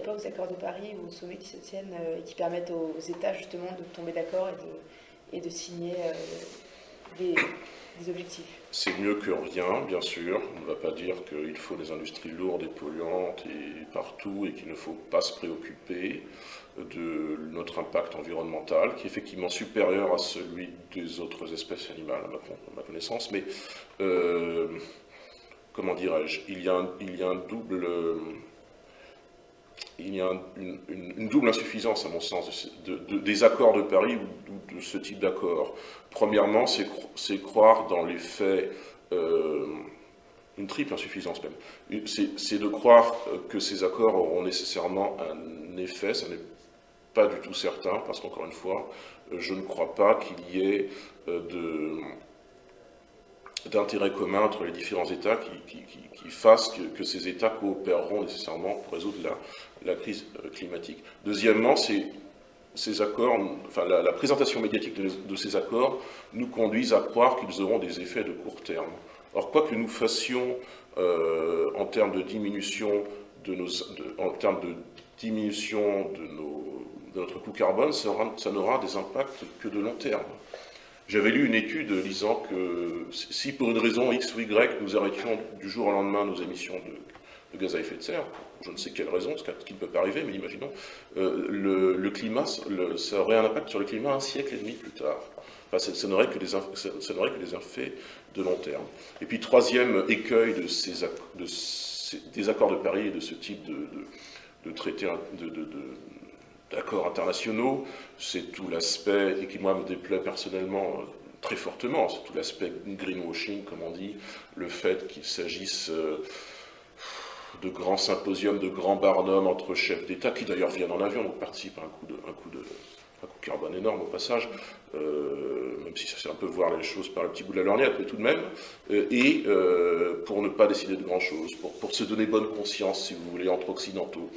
pas aux accords de Paris ou au sommet qui se tiennent et qui permettent aux États justement de tomber d'accord et de signer des objectifs. C'est mieux que rien, bien sûr. On ne va pas dire qu'il faut des industries lourdes et polluantes et partout et qu'il ne faut pas se préoccuper de notre impact environnemental, qui est effectivement supérieur à celui des autres espèces animales, à ma connaissance. Mais, comment dirais-je, il y a un double... Il y a une double insuffisance, à mon sens, des accords de Paris ou de ce type d'accord. Premièrement, c'est croire dans les faits, une triple insuffisance même. C'est de croire que ces accords auront nécessairement un effet, ça n'est pas du tout certain, parce qu'encore une fois, je ne crois pas qu'il y ait d'intérêt commun entre les différents États qui fassent que ces États coopéreront nécessairement pour résoudre la crise climatique. Deuxièmement, ces accords, enfin la présentation médiatique de ces accords nous conduisent à croire qu'ils auront des effets de court terme. Or, quoi que nous fassions en termes de diminution de notre coût carbone, ça n'aura des impacts que de long terme. J'avais lu une étude disant que si pour une raison X ou Y, nous arrêtions du jour au lendemain nos émissions de gaz à effet de serre, pour je ne sais quelle raison, ce qui ne peut pas arriver, mais imaginons, le climat, ça aurait un impact sur le climat un siècle et demi plus tard. Enfin, ça n'aurait que des effets de long terme. Et puis, troisième écueil des accords de Paris et de ce type de traités, d'accords internationaux, c'est tout l'aspect, et qui moi me déplaît personnellement très fortement, c'est tout l'aspect greenwashing, comme on dit, le fait qu'il s'agisse de grands symposiums, de grands barnums entre chefs d'État, qui d'ailleurs viennent en avion, donc participent à un coup carbone énorme au passage, même si ça c'est un peu voir les choses par le petit bout de la lorgnette, mais tout de même, et pour ne pas décider de grand-chose, pour se donner bonne conscience, si vous voulez, entre occidentaux.